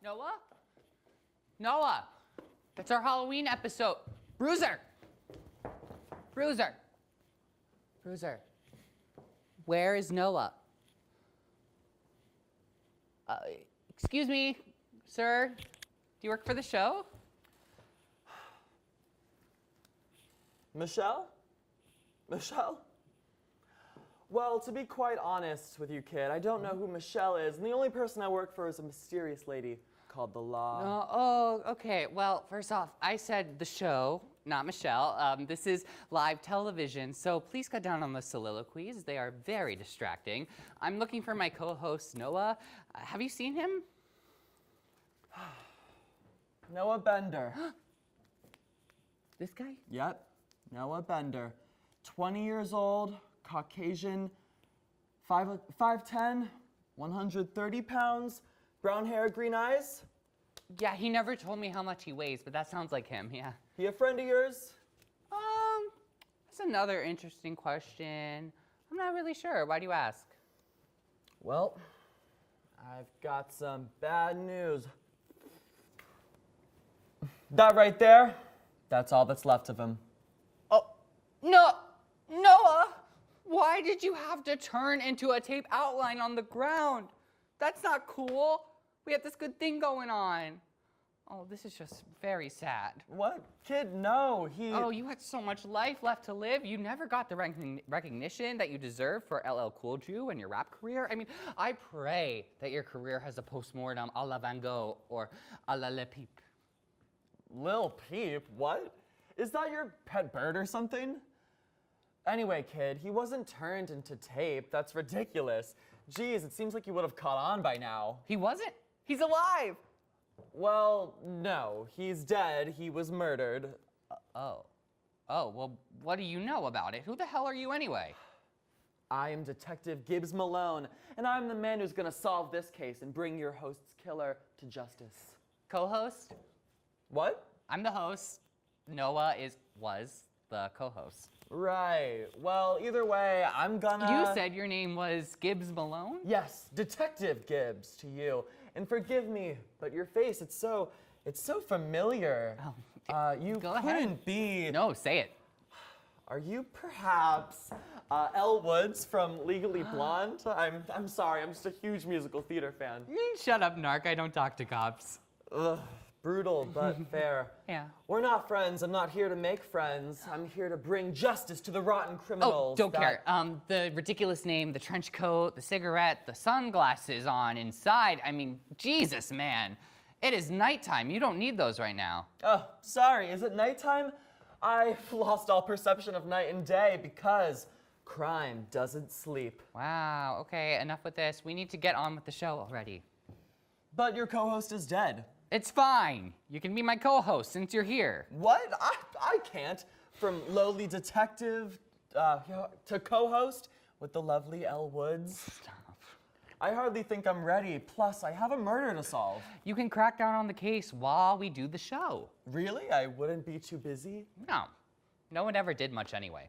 Noah? Noah! That's our Halloween episode. Bruiser! Bruiser! Bruiser. Where is Noah? Excuse me, sir. Do you work for the show? Michelle? Michelle? Well, to be quite honest with you, kid, I don't know who Michelle is, and the only person I work for is a mysterious lady called the Law. Oh, okay. Well, first off, I said the show, not Michelle. This is live television, so please cut down on the soliloquies. They are very distracting. I'm looking for my co-host, Noah. Have you seen him? Noah Bender. This guy? Yep, Noah Bender. 20 years old, Caucasian, 5'10", 130 pounds, brown hair, green eyes. Yeah, he never told me how much he weighs, but that sounds like him, yeah. He a friend of yours? That's another interesting question. I'm not really sure. Why do you ask? Well, I've got some bad news. That right there, that's all that's left of him. Oh, no, Noah! Why did you have to turn into a tape outline on the ground? That's not cool. We have this good thing going on. Oh, this is just very sad. What? Kid, no, Oh, you had so much life left to live. You never got the recognition that you deserve for LL Cool J and your rap career. I mean, I pray that your career has a postmortem a la Van Gogh or a la Le Peep. Lil Peep? What? Is that your pet bird or something? Anyway, kid, he wasn't turned into tape. That's ridiculous. Geez, it seems like you would have caught on by now. He wasn't. He's alive. Well, no, he's dead. He was murdered. Oh, well, what do you know about it? Who the hell are you anyway? I am Detective Gibbs Malone, and I'm the man who's gonna solve this case and bring your host's killer to justice. Co-host? What? I'm the host. Noah was the co-host. Right. Well, either way, I'm gonna... You said your name was Gibbs Malone? Yes, Detective Gibbs to you. And forgive me, but your face, it's so familiar. You go ahead. couldn't be... No, say it. Are you perhaps Elle Woods from Legally Blonde? I'm sorry, I'm just a huge musical theater fan. Shut up, narc. I don't talk to cops. Ugh, brutal, but fair. Yeah. We're not friends. I'm not here to make friends. I'm here to bring justice to the rotten criminals. Oh, don't care. The ridiculous name, the trench coat, the cigarette, the sunglasses on inside. I mean, Jesus, man. It is nighttime. You don't need those right now. Oh, sorry. Is it nighttime? I've lost all perception of night and day because crime doesn't sleep. Wow. Okay, enough with this. We need to get on with the show already. But your co-host is dead. It's fine. You can be my co-host since you're here. What? I can't. From lowly detective to co-host with the lovely Elle Woods. Stop. I hardly think I'm ready. Plus, I have a murder to solve. You can crack down on the case while we do the show. Really? I wouldn't be too busy? No. No one ever did much anyway.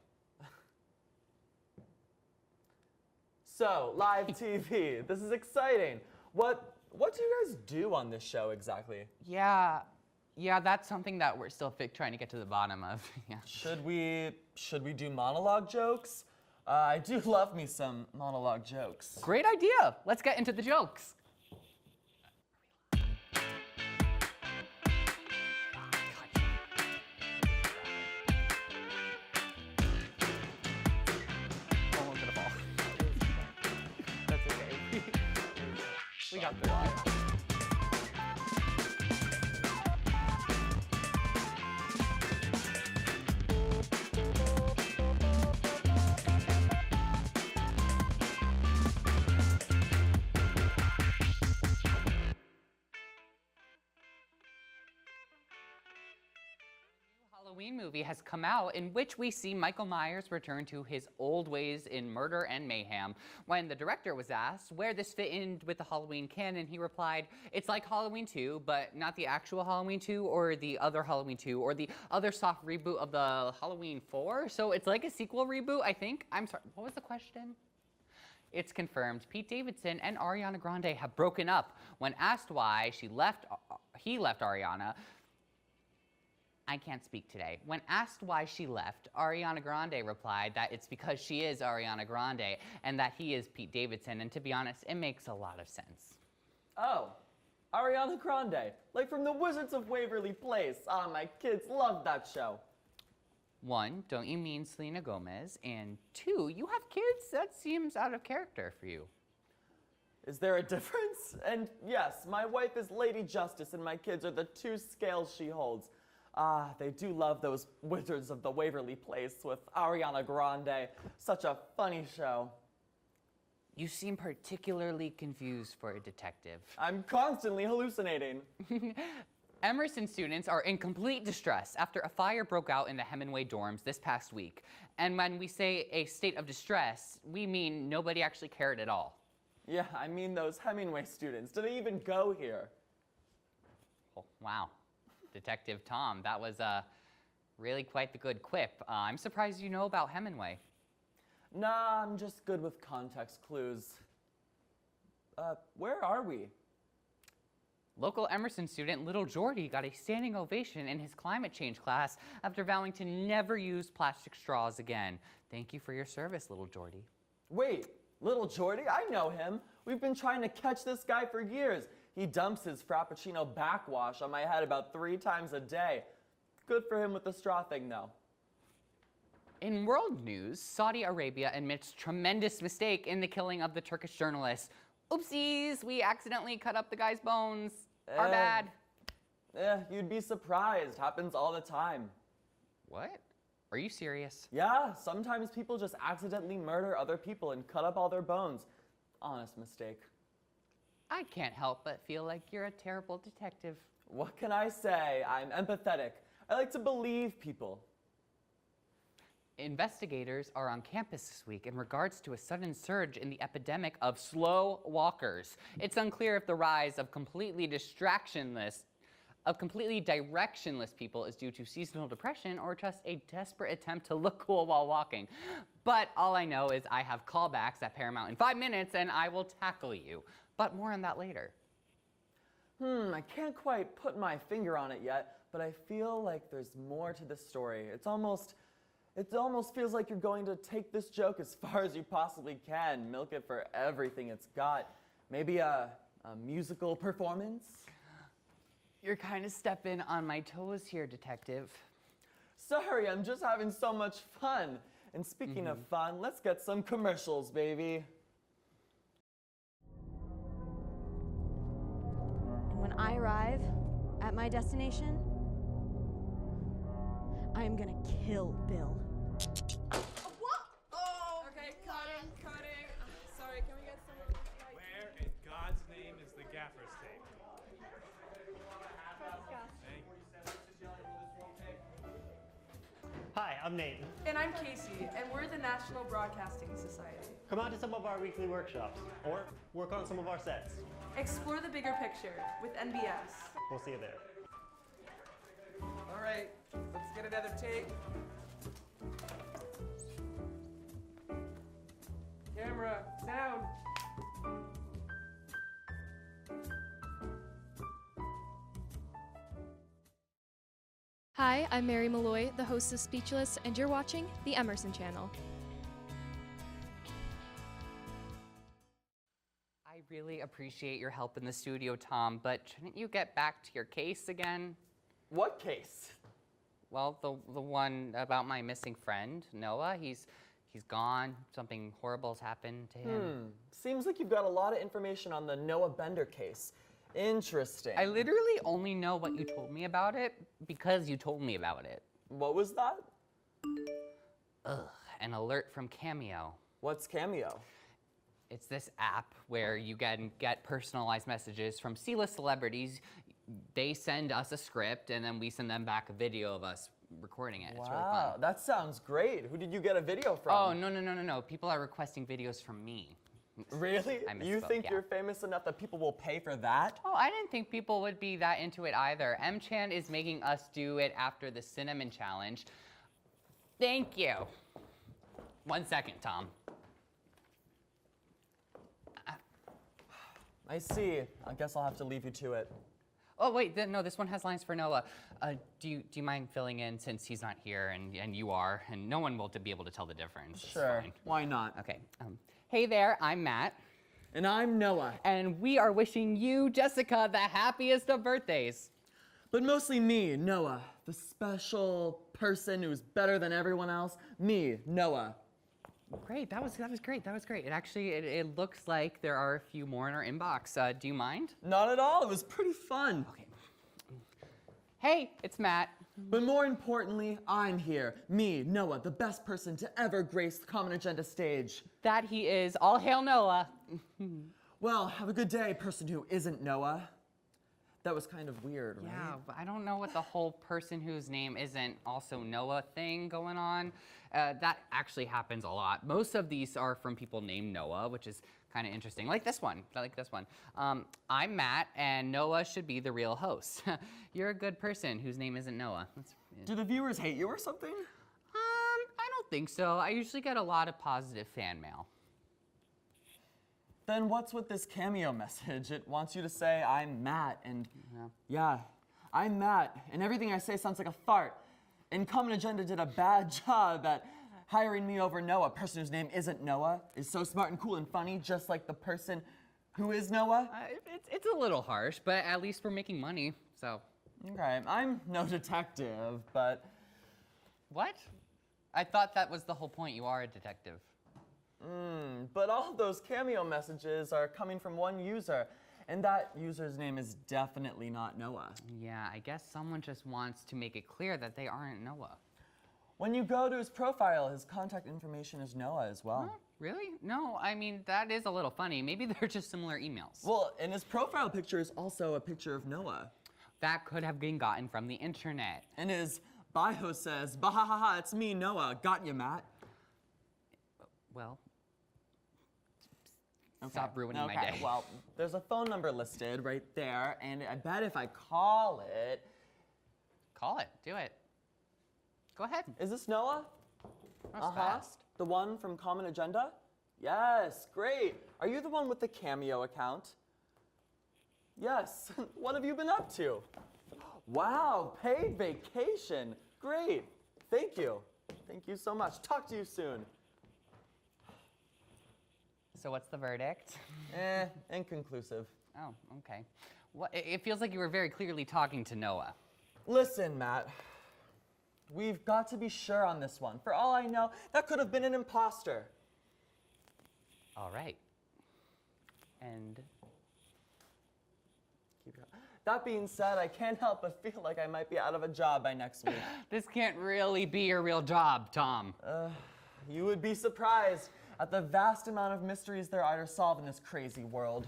So, live TV. This is exciting. What do you guys do on this show exactly? Yeah, that's something that we're still trying to get to the bottom of. Yeah. Should we do monologue jokes? I do love me some monologue jokes. Great idea. Let's get into the jokes. Almost gonna fall. That's okay. We got this. Halloween movie has come out in which we see Michael Myers return to his old ways in murder and mayhem. When the director was asked where this fit in with the Halloween canon, he replied, "It's like Halloween 2, but not the actual Halloween 2 or the other Halloween 2 or the other soft reboot of the Halloween 4. So it's like a sequel reboot, I think." I'm sorry, what was the question? It's confirmed Pete Davidson and Ariana Grande have broken up. When asked why he left Ariana, I can't speak today. When asked why she left, Ariana Grande replied that it's because she is Ariana Grande and that he is Pete Davidson, and to be honest, it makes a lot of sense. Oh, Ariana Grande, like from the Wizards of Waverly Place. Ah, my kids love that show. 1, don't you mean Selena Gomez? And 2, you have kids? That seems out of character for you. Is there a difference? And yes, my wife is Lady Justice and my kids are the 2 scales she holds. Ah, they do love those Wizards of the Waverly Place with Ariana Grande. Such a funny show. You seem particularly confused for a detective. I'm constantly hallucinating. Emerson students are in complete distress after a fire broke out in the Hemingway dorms this past week. And when we say a state of distress, we mean nobody actually cared at all. Yeah, I mean those Hemingway students. Do they even go here? Oh, wow. Detective Tom, that was really quite the good quip. I'm surprised you know about Hemingway. Nah, I'm just good with context clues. Where are we? Local Emerson student Little Jordy got a standing ovation in his climate change class after vowing to never use plastic straws again. Thank you for your service, Little Jordy. Wait, Little Jordy? I know him. We've been trying to catch this guy for years. He dumps his Frappuccino backwash on my head about 3 times a day. Good for him with the straw thing, though. In world news, Saudi Arabia admits tremendous mistake in the killing of the Turkish journalist. Oopsies, we accidentally cut up the guy's bones. Our bad. You'd be surprised. Happens all the time. What? Are you serious? Yeah, sometimes people just accidentally murder other people and cut up all their bones. Honest mistake. I can't help but feel like you're a terrible detective. What can I say? I'm empathetic. I like to believe people. Investigators are on campus this week in regards to a sudden surge in the epidemic of slow walkers. It's unclear if the rise of completely directionless people is due to seasonal depression or just a desperate attempt to look cool while walking. But all I know is I have callbacks at Paramount in 5 minutes and I will tackle you. But more on that later. I can't quite put my finger on it yet, but I feel like there's more to the story. It almost feels like you're going to take this joke as far as you possibly can, milk it for everything it's got. Maybe a musical performance? You're kind of stepping on my toes here, detective. Sorry, I'm just having so much fun. And speaking of fun, let's get some commercials, baby. And when I arrive at my destination, I am gonna kill Bill. What? Oh, okay, cutting. Sorry, can we get some of this right? Where in God's name is the gaffer's tape? Thank you. Hi, I'm Nate. And I'm Casey, and we're the National Broadcasting Society. Come out to some of our weekly workshops, or work on some of our sets. Explore the bigger picture with NBS. We'll see you there. All right, let's get another take. Camera, sound. Hi, I'm Mary Malloy, the host of Speechless, and you're watching the Emerson Channel. I really appreciate your help in the studio, Tom, but shouldn't you get back to your case again? What case? Well, the one about my missing friend, Noah. He's gone. Something horrible's happened to him. Seems like you've got a lot of information on the Noah Bender case. Interesting. I literally only know what you told me about it because you told me about it. What was that? An alert from Cameo. What's Cameo? It's this app where you can get personalized messages from C-list celebrities. They send us a script, and then we send them back a video of us recording it. It's really fun. That sounds great. Who did you get a video from? Oh, no. People are requesting videos from me. Really? I You misspoke, think yeah. you're famous enough that people will pay for that? Oh, I didn't think people would be that into it either. M-Chan is making us do it after the Cinnamon Challenge. Thank you. 1 second, Tom. I see. I guess I'll have to leave you to it. Oh wait, no, this one has lines for Noah. Do you mind filling in since he's not here and you are, and no one will be able to tell the difference. It's Sure. fine. Why not? Okay. Hey there, I'm Matt, And I'm Noah. and we are wishing you, Jessica, the happiest of birthdays. But mostly me, Noah. The special person who's better than everyone else. Me, Noah. Great, that was great. That was great. It actually it looks like there are a few more in our inbox. Do you mind? Not at all. It was pretty fun. Okay. Hey, it's Matt. But more importantly, I'm here. Me, Noah, the best person to ever grace the Common Agenda stage. That he is. All hail Noah. Well, have a good day, person who isn't Noah. That was kind of weird, right? Yeah, but I don't know what the whole person whose name isn't also Noah thing going on. That actually happens a lot. Most of these are from people named Noah, which is kind of interesting. Like this one. I like this one. I'm Matt, and Noah should be the real host. You're a good person whose name isn't Noah. Do the viewers hate you or something? I don't think so. I usually get a lot of positive fan mail. Then what's with this cameo message? It wants you to say, I'm Matt, and yeah, I'm Matt, and everything I say sounds like a fart. And Common Agenda did a bad job at hiring me over Noah, a person whose name isn't Noah, is so smart and cool and funny, just like the person who is Noah. It's a little harsh, but at least we're making money, so. Okay, I'm no detective, but What? I thought that was the whole point. You are a detective. but all those cameo messages are coming from one user, and that user's name is definitely not Noah. Yeah, I guess someone just wants to make it clear that they aren't Noah. When you go to his profile, his contact information is Noah as well. Huh? Really? No, I mean, that is a little funny. Maybe they're just similar emails. Well, and his profile picture is also a picture of Noah. That could have been gotten from the internet. And his bio says, "Bahahaha, it's me, Noah. Got you, Matt." Well, Okay. stop ruining my day. Well, there's a phone number listed right there, and I bet if I call it, Call it. Do it. Go ahead. is this Noah? That's fast. The one from Common Agenda? Yes, great. Are you the one with the Cameo account? Yes. What have you been up to? Wow, paid vacation. Great. Thank you. Thank you so much. Talk to you soon. So what's the verdict? Inconclusive. Oh, okay. Well, it feels like you were very clearly talking to Noah. Listen, Matt. We've got to be sure on this one. For all I know, that could have been an imposter. All right. And That being said, I can't help but feel like I might be out of a job by next week. this can't really be your real job, Tom. You would be surprised at the vast amount of mysteries there are to solve in this crazy world.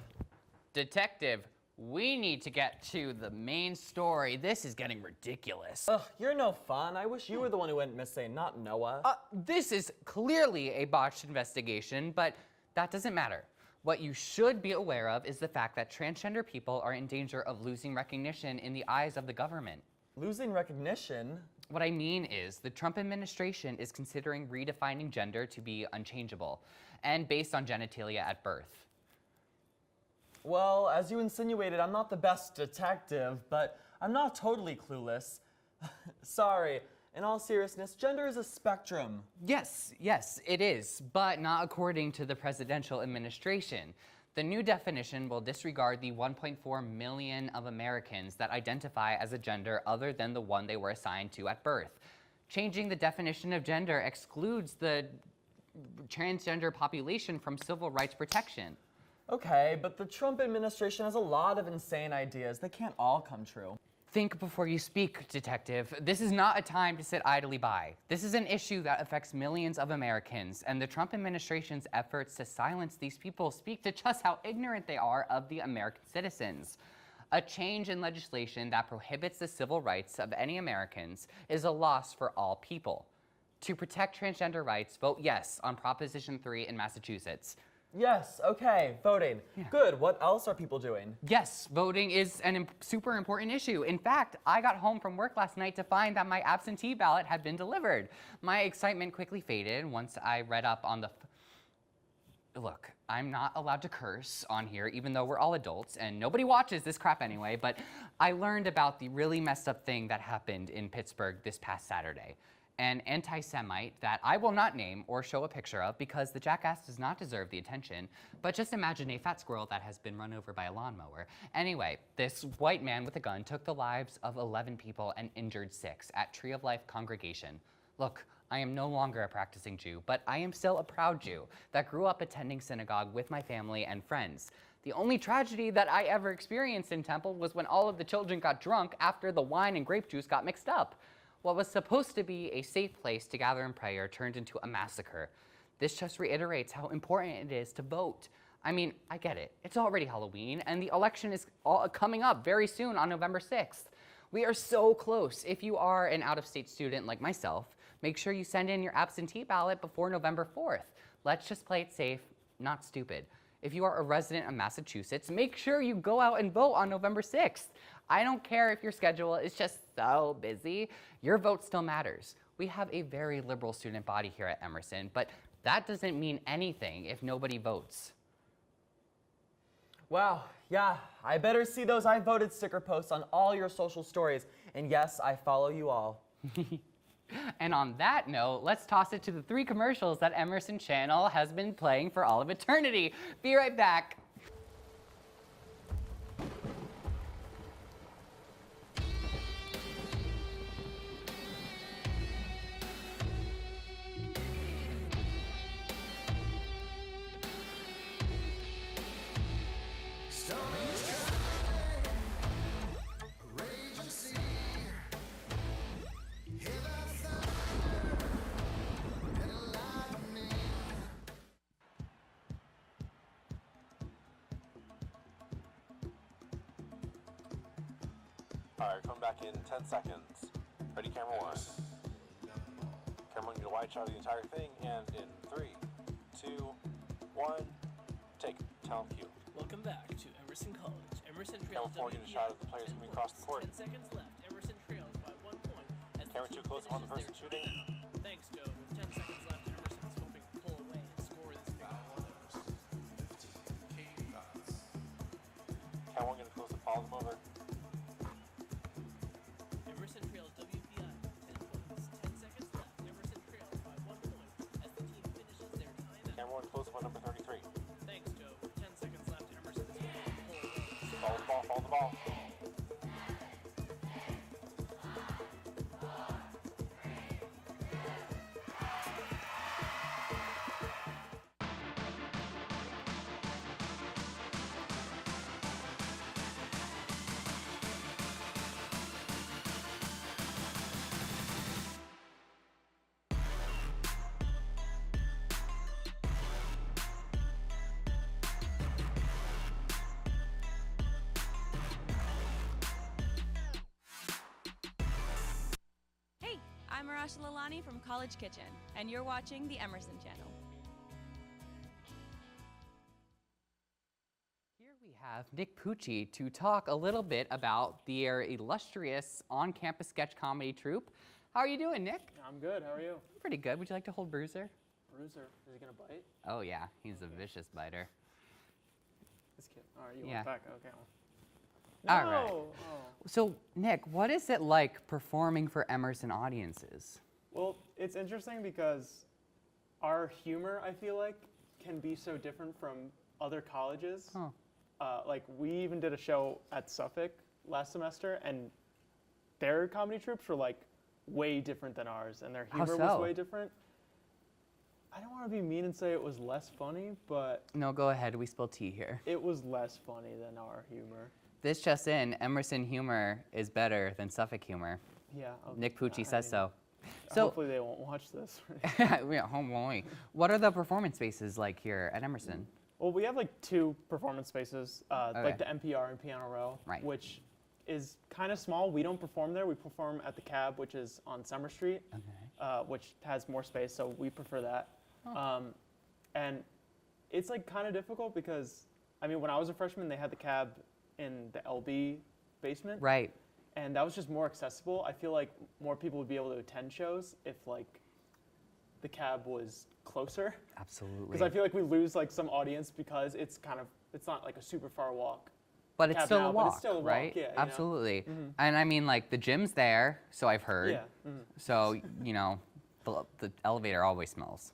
Detective, we need to get to the main story. This is getting ridiculous. Ugh, you're no fun. I wish you were the one who went missing, not Noah. This is clearly a botched investigation, but that doesn't matter. What you should be aware of is the fact that transgender people are in danger of losing recognition in the eyes of the government. Losing recognition? What I mean is, the Trump administration is considering redefining gender to be unchangeable and based on genitalia at birth. Well, as you insinuated, I'm not the best detective, but I'm not totally clueless. Sorry. In all seriousness, gender is a spectrum. Yes, it is, but not according to the presidential administration. The new definition will disregard the 1.4 million of Americans that identify as a gender other than the one they were assigned to at birth. Changing the definition of gender excludes the transgender population from civil rights protection. Okay, but the Trump administration has a lot of insane ideas. They can't all come true. Think before you speak, detective. This is not a time to sit idly by. This is an issue that affects millions of Americans, and the Trump administration's efforts to silence these people speak to just how ignorant they are of the American citizens. A change in legislation that prohibits the civil rights of any Americans is a loss for all people. To protect transgender rights, vote yes on Proposition 3 in Massachusetts. Yes, okay, voting. Good, what else are people doing? Yes, voting is a super important issue. In fact, I got home from work last night to find that my absentee ballot had been delivered. My excitement quickly faded once I read up on the Look, I'm not allowed to curse on here, even though we're all adults and nobody watches this crap anyway, but I learned about the really messed up thing that happened in Pittsburgh this past Saturday. An anti-Semite that I will not name or show a picture of because the jackass does not deserve the attention, but just imagine a fat squirrel that has been run over by a lawnmower. Anyway, this white man with a gun took the lives of 11 people and injured 6 at Tree of Life congregation. Look, I am no longer a practicing Jew, but I am still a proud Jew that grew up attending synagogue with my family and friends. The only tragedy that I ever experienced in temple was when all of the children got drunk after the wine and grape juice got mixed up. What was supposed to be a safe place to gather in prayer turned into a massacre. This just reiterates how important it is to vote. I mean, I get it. It's already Halloween, and the election is coming up very soon on November 6th. We are so close. If you are an out-of-state student like myself, make sure you send in your absentee ballot before November 4th. Let's just play it safe, not stupid. If you are a resident of Massachusetts, make sure you go out and vote on November 6th. I don't care if your schedule is just so busy, your vote still matters. We have a very liberal student body here at Emerson, but that doesn't mean anything if nobody votes. Wow, yeah, I better see those I voted sticker posts on all your social stories. And yes, I follow you all. And on that note, let's toss it to the 3 commercials that Emerson Channel has been playing for all of eternity. Be right back. Alright, come back in 10 seconds. Ready, camera 1. Camera 1, you wide shot of the entire thing, and in 3, 2, 1, take. Talent cue. Welcome back to Emerson College. Emerson Camera trails 4, get a shot of the players moving across the court. 10 seconds left. Emerson trails by 1 point. As Camera the 2, team close on the person finishes shooting. their timeout. Thanks, Joe. With 10 seconds left, Emerson is hoping to pull away and score this game. Camera 1, gonna close the follow them over. Emerson trails WPI 10 points. 10 seconds left. Emerson trails by 1 point as the team finishes their timeout. Camera 1, close up on number 33. Thanks, Joe. With 10 seconds left, Emerson is hoping to pull away and score. Follow the ball, follow the ball. Hey, I'm Marasha Lalani from College Kitchen, and you're watching the Emerson Channel. Here we have Nick Pucci to talk a little bit about their illustrious on-campus sketch comedy troupe. How are you doing, Nick? I'm good. How are you? Pretty good. Would you like to hold Bruiser? Bruiser, is he gonna bite? Oh yeah, he's a vicious biter. This kid. All right, you Yeah. went back. Okay. All right. Oh. So, Nick, what is it like performing for Emerson audiences? Well, it's interesting because our humor, I feel like, can be so different from other colleges. Huh. Like, we even did a show at Suffolk last semester, and their comedy troupes were like way different than ours, and their How humor so? was way different. I don't want to be mean and say it was less funny, but No, go ahead. We spill tea here. it was less funny than our humor. This just in, Emerson humor is better than Suffolk humor. Yeah. Nick Pucci I says mean, so. So, hopefully they won't watch this. yeah, oh boy. What are the performance spaces like here at Emerson? Well, we have like 2 performance spaces, Okay. like the NPR and Piano Row, Right. which is kind of small. We don't perform there. We perform at the Cab, which is on Summer Street, which has more space, so we prefer that. And it's like kind of difficult because, I mean, when I was a freshman, they had the Cab in the LB basement, Right. and that was just more accessible. I feel like more people would be able to attend shows if like the cab was closer. Absolutely. Because I feel like we lose like some audience because it's not like a super far walk. But it's cab still now, a but walk, it's still a walk, right? yeah, you know? Absolutely. And I mean, like, the gym's there, so I've heard. Yeah. So, you know, the elevator always smells.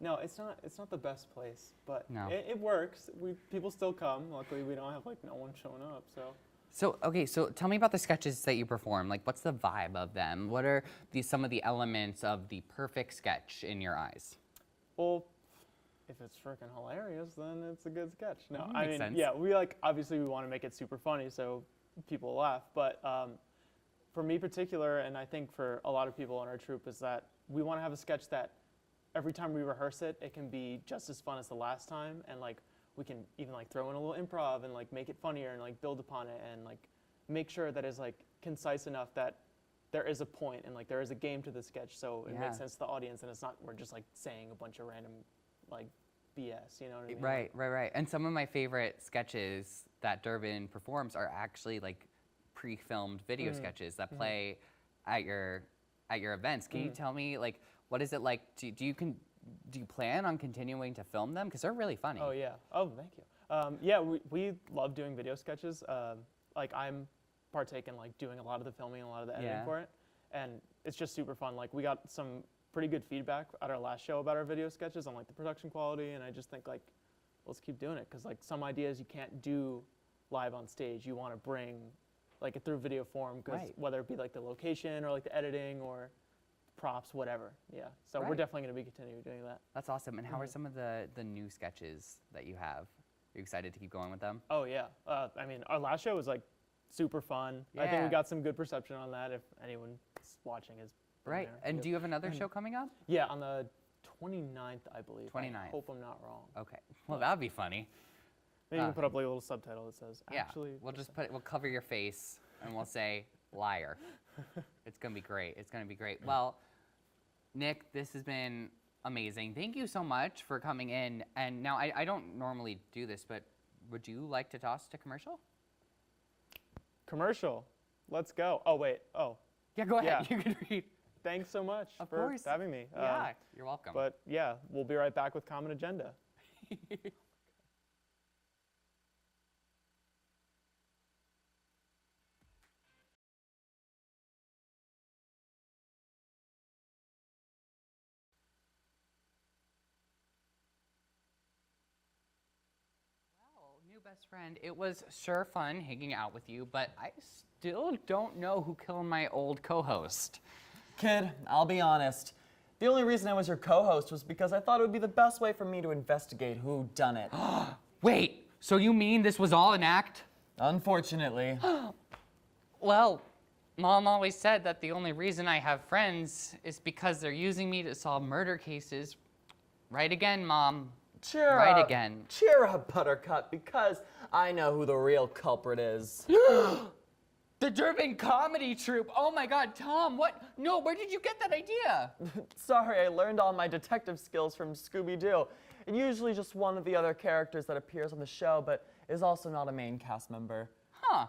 No, it's not the best place, but No. it works. People still come. Luckily, we don't have like no one showing up. So, okay, so tell me about the sketches that you perform. Like, what's the vibe of them? What are some of the elements of the perfect sketch in your eyes? Well, if it's freaking hilarious, then it's a good sketch. No, I makes mean, sense. yeah, obviously we want to make it super funny so people laugh. But for me particular, and I think for a lot of people in our troupe, is that we want to have a sketch that every time we rehearse it, it can be just as fun as the last time, and like we can even like throw in a little improv and like make it funnier and like build upon it and like make sure that it's like concise enough that there is a point and like there is a game to the sketch, so it makes sense to the audience and it's not we're just like saying a bunch of random like BS, you know what I mean? Right. And some of my favorite sketches that Durbin performs are actually like pre-filmed video sketches that play at your events. Can you tell me, like, what is it like? Do you plan on continuing to film them? Because they're really funny. Oh yeah. Oh, thank you. Yeah, we love doing video sketches. Like I'm partaking like doing a lot of the filming and a lot of the editing for it, and it's just super fun. Like we got some pretty good feedback at our last show about our video sketches on like the production quality, and I just think like let's keep doing it because like some ideas you can't do live on stage. You want to bring like it through video form, because whether it be like the location or like the editing or props, whatever. Yeah. So we're definitely going to be continuing doing that. That's awesome. And how are some of the new sketches that you have? Are you excited to keep going with them? Oh yeah. I mean, our last show was like super fun. I think we got some good perception on that. If anyone's watching is right. there. And do you have another show coming up? Yeah, on the 29th, I believe. 29th. I hope I'm not wrong. Okay. Well, that would be funny. Maybe you can put up like a little subtitle that says, actually. Yeah. We'll cover your face and we'll say liar. It's gonna be great. It's gonna be great. Well, Nick, this has been amazing. Thank you so much for coming in. And now I don't normally do this, but would you like to toss to commercial? Commercial. Let's go. Oh wait. Oh. Yeah, go ahead. Yeah. You can read. Thanks so much Of for course. having me. Yeah, you're welcome. But yeah, we'll be right back with Common Agenda. New best friend, it was sure fun hanging out with you, but I still don't know who killed my old co-host. Kid, I'll be honest. The only reason I was your co-host was because I thought it would be the best way for me to investigate who done it. Wait, so you mean this was all an act? Unfortunately. Well, Mom always said that the only reason I have friends is because they're using me to solve murder cases. Right again, Mom. Cheer right up. Again. Cheer up, Buttercup, because I know who the real culprit is. The Durbin Comedy Troupe. Oh my God, Tom, what? No, where did you get that idea? Sorry, I learned all my detective skills from Scooby-Doo. And usually just one of the other characters that appears on the show, but is also not a main cast member. Huh.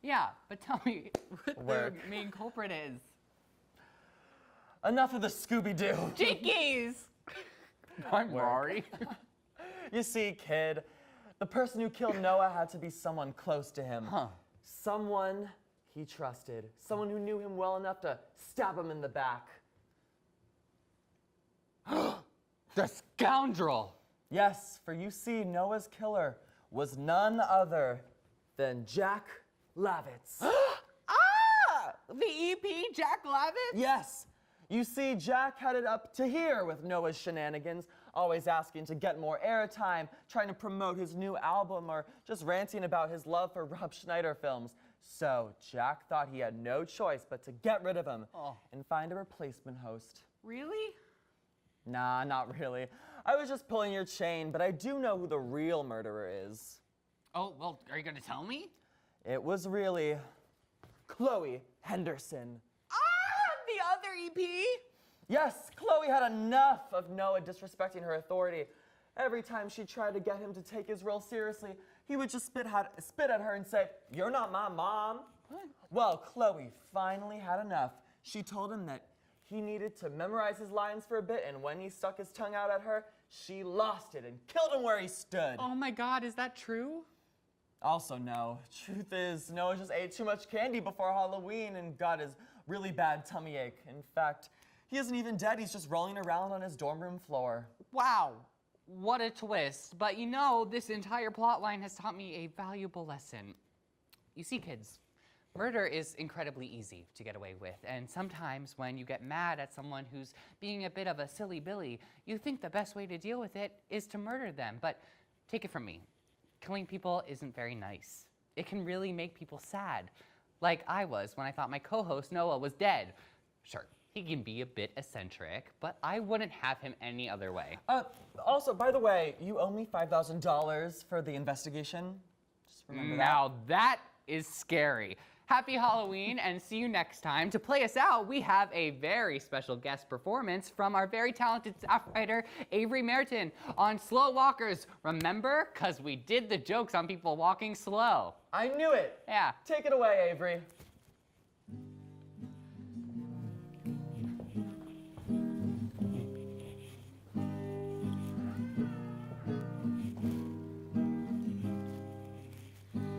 Yeah, but tell me what the main culprit is. Enough of the Scooby-Doo. Jinkies! I'm Rory. You see, kid, the person who killed Noah had to be someone close to him. Huh. Someone he trusted. Someone who knew him well enough to stab him in the back. The scoundrel! Yes, for you see, Noah's killer was none other than Jack Lavitz. The EP, Jack Lavitz? Yes. You see, Jack had it up to here with Noah's shenanigans, always asking to get more airtime, trying to promote his new album, or just ranting about his love for Rob Schneider films. So Jack thought he had no choice but to get rid of him and find a replacement host. Really? Nah, not really. I was just pulling your chain, but I do know who the real murderer is. Oh, well, are you gonna tell me? It was really Chloe Henderson. The other EP? Yes, Chloe had enough of Noah disrespecting her authority. Every time she tried to get him to take his role seriously, he would just spit at her and say, "You're not my mom." What? Well, Chloe finally had enough. She told him that He needed to memorize his lines for a bit, and when he stuck his tongue out at her, she lost it and killed him where he stood. Oh my God, is that true? Also, no. Truth is, Noah just ate too much candy before Halloween and got his really bad tummy ache. In fact, he isn't even dead. He's just rolling around on his dorm room floor. Wow, what a twist. But you know, this entire plot line has taught me a valuable lesson. You see, kids, murder is incredibly easy to get away with, and sometimes when you get mad at someone who's being a bit of a silly Billy, you think the best way to deal with it is to murder them. But take it from me, killing people isn't very nice. It can really make people sad, like I was when I thought my co-host Noah was dead. Sure, he can be a bit eccentric, but I wouldn't have him any other way. Also, by the way, you owe me $5,000 for the investigation. Just remember that. Now that is scary. Happy Halloween, and see you next time. To play us out, we have a very special guest performance from our very talented staff writer, Avery Merton, on Slow Walkers. Remember? Because we did the jokes on people walking slow. I knew it. Yeah. Take it away, Avery.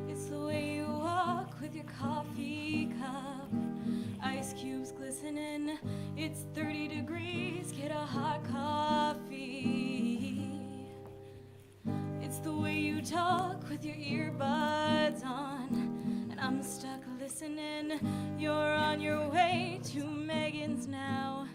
It's the way you walk with your coffee cup, ice cubes glistening. It's 30 degrees, get a hot coffee. It's the way you talk with your earbuds on, and I'm stuck listening. You're on your way to Megan's now.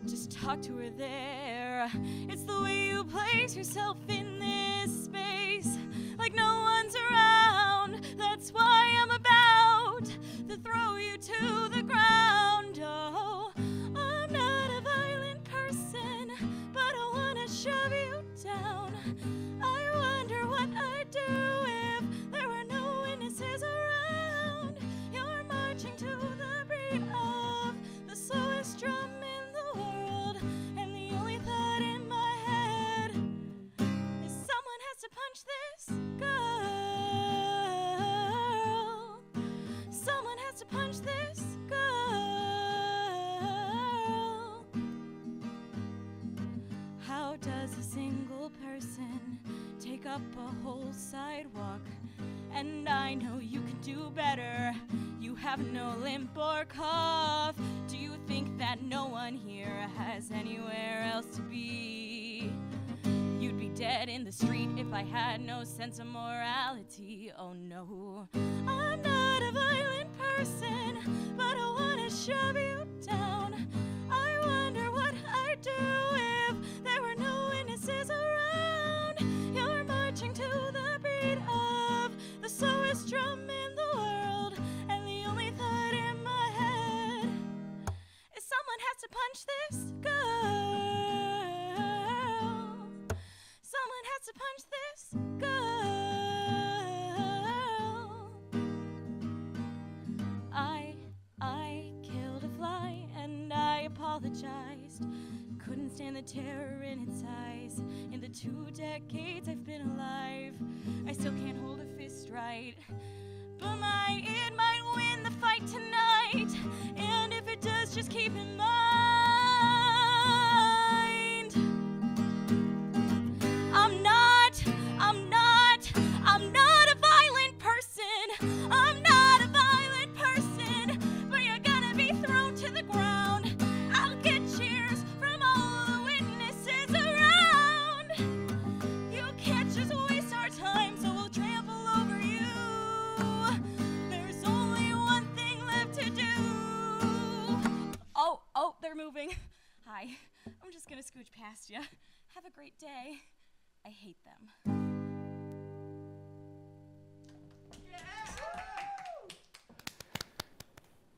Just talk to her there. It's the way you place yourself in this space, like no one's around. That's why I'm about to throw you to the ground. Oh, I'm not a violent person, but I wanna shove you down. I wonder what I'd do if there were no witnesses around. You're marching to the beat of the slowest drum in the world, and the only thought in my head is someone has to punch this girl. Someone has to punch this girl. How does a single person take up a whole sidewalk? And I know you can do better. You have no limp or cough. Do you think that no one here has anywhere else to be? You'd be dead in the street if I had no sense of morality. Oh no, I'm not a violent person, but I wanna shove you down. I wonder what I'd do if there were no witnesses around. You're marching to the beat of the slowest drum in the world, and the only thought in my head is someone has to punch this girl. Someone has to punch this girl. I killed a fly and I apologized. Couldn't stand the terror in its eyes. In the 2 decades I've been alive, I still can't hold a fist right. But it might win the fight tonight. And if it does, just keep in mind, I'm not a violent person. I'm not a violent person, but you're gonna be thrown to the ground. I'll get cheers from all the witnesses around. You can't just waste our time, so we'll trample over you. There's only one thing left to do. Oh, they're moving. Hi, I'm just gonna scooch past you. Have a great day. I hate them.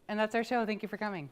And that's our show. Thank you for coming.